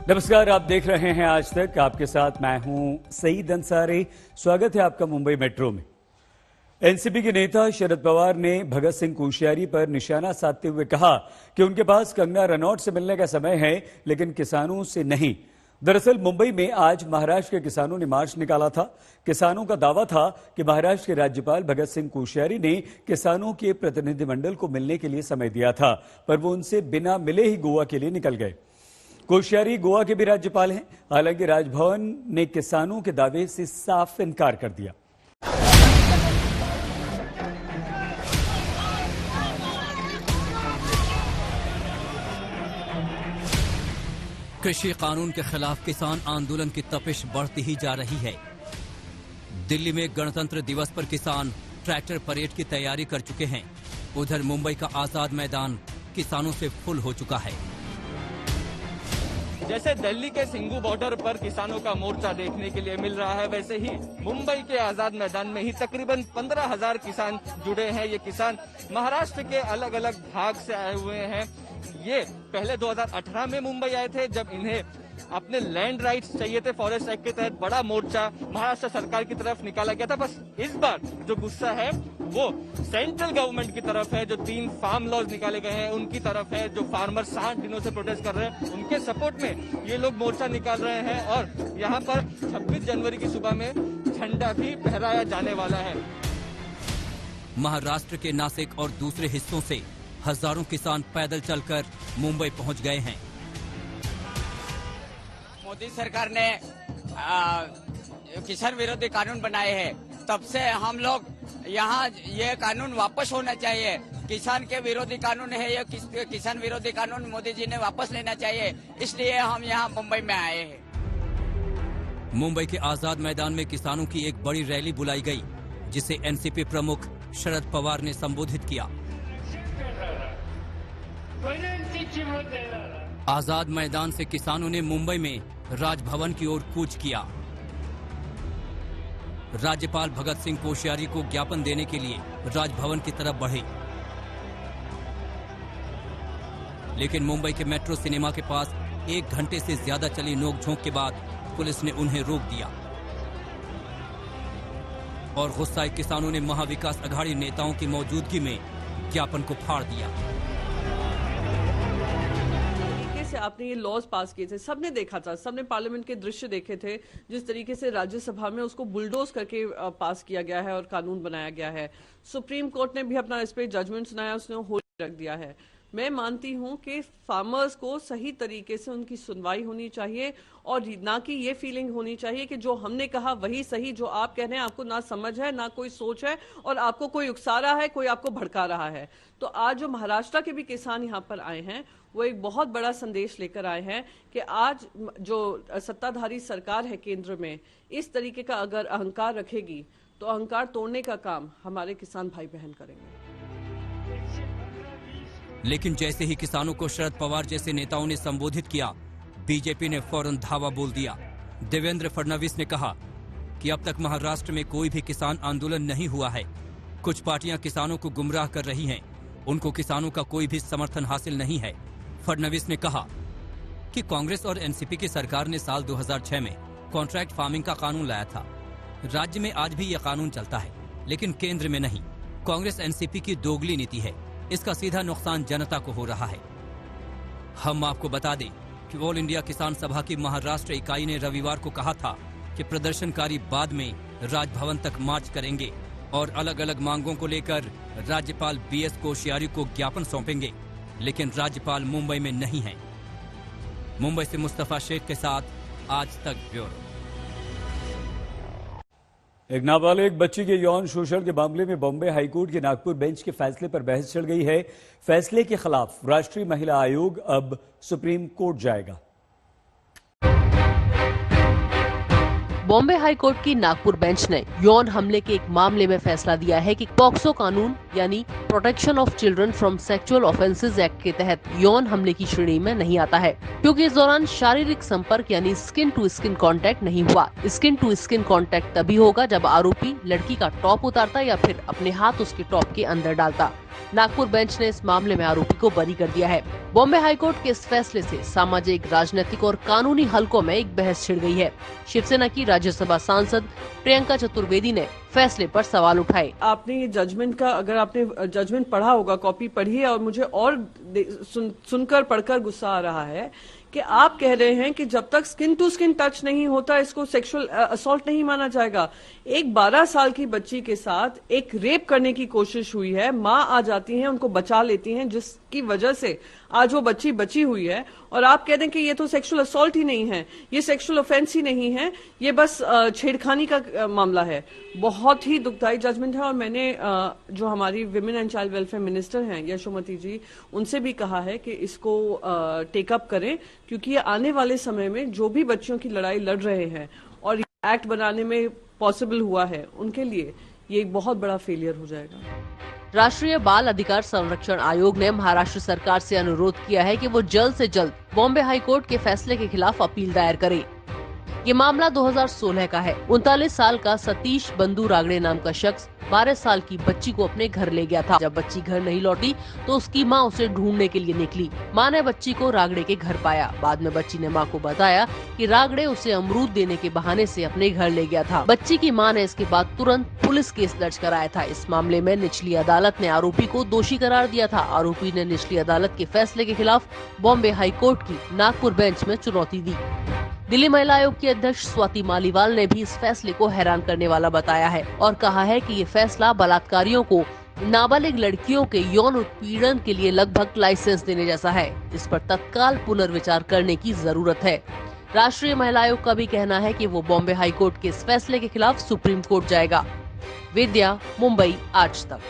नमस्कार, आप देख रहे हैं आज तक। आपके साथ मैं हूं सईद अंसारी। स्वागत है आपका मुंबई मेट्रो में। एनसीपी के नेता शरद पवार ने भगत सिंह कोश्यारी पर निशाना साधते हुए कहा कि उनके पास कंगना रनौत से मिलने का समय है, लेकिन किसानों से नहीं। दरअसल मुंबई में आज महाराष्ट्र के किसानों ने मार्च निकाला था। किसानों का दावा था कि महाराष्ट्र के राज्यपाल भगत सिंह कोश्यारी ने किसानों के प्रतिनिधिमंडल को मिलने के लिए समय दिया था, पर वो उनसे बिना मिले ही गोवा के लिए निकल गए। कोश्यारी गोवा के भी राज्यपाल हैं। हालांकि राजभवन ने किसानों के दावे से साफ इनकार कर दिया। कृषि कानून के खिलाफ किसान आंदोलन की तपिश बढ़ती ही जा रही है। दिल्ली में गणतंत्र दिवस पर किसान ट्रैक्टर परेड की तैयारी कर चुके हैं। उधर मुंबई का आजाद मैदान किसानों से फुल हो चुका है। जैसे दिल्ली के सिंघू बॉर्डर पर किसानों का मोर्चा देखने के लिए मिल रहा है, वैसे ही मुंबई के आजाद मैदान में ही तकरीबन 15,000 किसान जुड़े हैं। ये किसान महाराष्ट्र के अलग अलग भाग से आए हुए हैं। ये पहले 2018 में मुंबई आए थे, जब इन्हें अपने लैंड राइट्स चाहिए थे। फॉरेस्ट एक्ट के तहत बड़ा मोर्चा महाराष्ट्र सरकार की तरफ निकाला गया था। बस इस बार जो गुस्सा है वो सेंट्रल गवर्नमेंट की तरफ है। जो 3 फार्म लॉज निकाले गए हैं उनकी तरफ है। जो फार्मर 60 दिनों से प्रोटेस्ट कर रहे हैं, उनके सपोर्ट में ये लोग मोर्चा निकाल रहे हैं। और यहाँ पर 26 जनवरी की सुबह में झंडा भी फहराया जाने वाला है। महाराष्ट्र के नासिक और दूसरे हिस्सों से हजारों किसान पैदल चलकर मुंबई पहुंच गए हैं। मोदी सरकार ने किसान विरोधी कानून बनाए हैं, तब से हम लोग यहाँ ये कानून वापस होना चाहिए। किसान के विरोधी कानून है ये, किसान विरोधी कानून मोदी जी ने वापस लेना चाहिए, इसलिए हम यहाँ मुंबई में आए हैं। मुंबई के आजाद मैदान में किसानों की एक बड़ी रैली बुलाई गई, जिसे एनसीपी प्रमुख शरद पवार ने संबोधित किया। आजाद मैदान से किसानों ने मुंबई में राजभवन की ओर कूच किया। राज्यपाल भगत सिंह कोश्यारी को ज्ञापन देने के लिए राजभवन की तरफ बढ़े, लेकिन मुंबई के मेट्रो सिनेमा के पास 1 घंटे से ज्यादा चली नोकझोंक के बाद पुलिस ने उन्हें रोक दिया और गुस्साए किसानों ने महाविकास अघाड़ी नेताओं की मौजूदगी में ज्ञापन को फाड़ दिया। से आपने ये लॉज पास किए थे, सबने देखा था, सबने पार्लियामेंट के दृश्य देखे थे, जिस तरीके से राज्यसभा में उसको बुलडोज करके पास किया गया है और कानून बनाया गया है। सुप्रीम कोर्ट ने भी अपना इस पे जजमेंट सुनाया, उसने होल्ड रख दिया है। मैं मानती हूं कि फार्मर्स को सही तरीके से उनकी सुनवाई होनी चाहिए और ना कि ये फीलिंग होनी चाहिए कि जो हमने कहा वही सही, जो आप कह रहे हैं आपको ना समझ है, ना कोई सोच है और आपको कोई उकसा रहा है, कोई आपको भड़का रहा है। तो आज जो महाराष्ट्र के भी किसान यहाँ पर आए हैं, वो एक बहुत बड़ा संदेश लेकर आए हैं कि आज जो सत्ताधारी सरकार है केंद्र में, इस तरीके का अगर अहंकार रखेगी तो अहंकार तोड़ने का काम हमारे किसान भाई बहन करेंगे। लेकिन जैसे ही किसानों को शरद पवार जैसे नेताओं ने संबोधित किया, बीजेपी ने फौरन धावा बोल दिया। देवेंद्र फडणवीस ने कहा कि अब तक महाराष्ट्र में कोई भी किसान आंदोलन नहीं हुआ है। कुछ पार्टियां किसानों को गुमराह कर रही हैं, उनको किसानों का कोई भी समर्थन हासिल नहीं है। फडणवीस ने कहा कि कांग्रेस और एनसीपी की सरकार ने साल 2006 में कॉन्ट्रैक्ट फार्मिंग का कानून लाया था। राज्य में आज भी यह कानून चलता है, लेकिन केंद्र में नहीं। कांग्रेस एनसीपी की दोगली नीति है, इसका सीधा नुकसान जनता को हो रहा है। हम आपको बता दें कि ऑल इंडिया किसान सभा की महाराष्ट्र इकाई ने रविवार को कहा था कि प्रदर्शनकारी बाद में राजभवन तक मार्च करेंगे और अलग अलग मांगों को लेकर राज्यपाल बीएस कोश्यारी को ज्ञापन सौंपेंगे, लेकिन राज्यपाल मुंबई में नहीं है। मुंबई से मुस्तफा शेख के साथ आज तक ब्यूरो। एक नाबालिग बच्ची के यौन शोषण के मामले में बॉम्बे हाईकोर्ट के नागपुर बेंच के फैसले पर बहस चल गई है। फैसले के खिलाफ राष्ट्रीय महिला आयोग अब सुप्रीम कोर्ट जाएगा। बॉम्बे हाईकोर्ट की नागपुर बेंच ने यौन हमले के एक मामले में फैसला दिया है कि पॉक्सो कानून यानी protection of children from sexual offences act के तहत यौन हमले की श्रेणी में नहीं आता है, क्योंकि इस दौरान शारीरिक संपर्क यानी स्किन टू स्किन कांटेक्ट नहीं हुआ। स्किन टू स्किन कांटेक्ट तभी होगा जब आरोपी लड़की का टॉप उतारता या फिर अपने हाथ उसके टॉप के अंदर डालता। नागपुर बेंच ने इस मामले में आरोपी को बरी कर दिया है। बॉम्बे हाईकोर्ट के इस फैसले से सामाजिक, राजनीतिक और कानूनी हलकों में एक बहस छिड़ गई है। शिवसेना की राज्यसभा सांसद प्रियंका चतुर्वेदी ने फैसले पर सवाल उठाए। आपने ये जजमेंट का, अगर आपने जजमेंट पढ़ा होगा, कॉपी पढ़ी है, और मुझे और सुनकर पढ़कर गुस्सा आ रहा है कि आप कह रहे हैं कि जब तक स्किन टू स्किन टच नहीं होता इसको सेक्सुअल असॉल्ट नहीं माना जाएगा। एक 12 साल की बच्ची के साथ एक रेप करने की कोशिश हुई है, माँ आ जाती है, उनको बचा लेती हैं, जिसकी वजह से आज वो बच्ची बची हुई है, और आप कह दें कि ये तो सेक्सुअल असॉल्ट ही नहीं है, ये सेक्सुअल ऑफेंस ही नहीं है, ये बस छेड़खानी का मामला है। बहुत ही दुखदायी जजमेंट है। और मैंने जो हमारी women and child welfare minister हैं यशोमती जी, उनसे भी कहा है कि इसको टेकअप करें, क्योंकि ये आने वाले समय में जो भी बच्चियों की लड़ाई लड़ रहे हैं और एक्ट बनाने में पॉसिबल हुआ है, उनके लिए ये एक बहुत बड़ा फेलियर हो जाएगा। राष्ट्रीय बाल अधिकार संरक्षण आयोग ने महाराष्ट्र सरकार से अनुरोध किया है कि वो जल्द से जल्द बॉम्बे हाईकोर्ट के फैसले के खिलाफ अपील दायर करे। ये मामला 2016 का है। 39 साल का सतीश बंधु रागड़े नाम का शख्स 12 साल की बच्ची को अपने घर ले गया था। जब बच्ची घर नहीं लौटी तो उसकी मां उसे ढूंढने के लिए निकली। मां ने बच्ची को रागड़े के घर पाया। बाद में बच्ची ने मां को बताया कि रागड़े उसे अमरूद देने के बहाने से अपने घर ले गया था। बच्ची की मां ने इसके बाद तुरंत पुलिस केस दर्ज कराया था। इस मामले में निचली अदालत ने आरोपी को दोषी करार दिया था। आरोपी ने निचली अदालत के फैसले के खिलाफ बॉम्बे हाईकोर्ट की नागपुर बेंच में चुनौती दी। दिल्ली महिला आयोग की अध्यक्ष स्वाति मालीवाल ने भी इस फैसले को हैरान करने वाला बताया है और कहा है कि ये फैसला बलात्कारियों को नाबालिग लड़कियों के यौन उत्पीड़न के लिए लगभग लाइसेंस देने जैसा है। इस पर तत्काल पुनर्विचार करने की जरूरत है। राष्ट्रीय महिला आयोग का भी कहना है कि वो बॉम्बे हाईकोर्ट के इस फैसले के खिलाफ सुप्रीम कोर्ट जाएगा। विद्या, मुंबई, आज तक।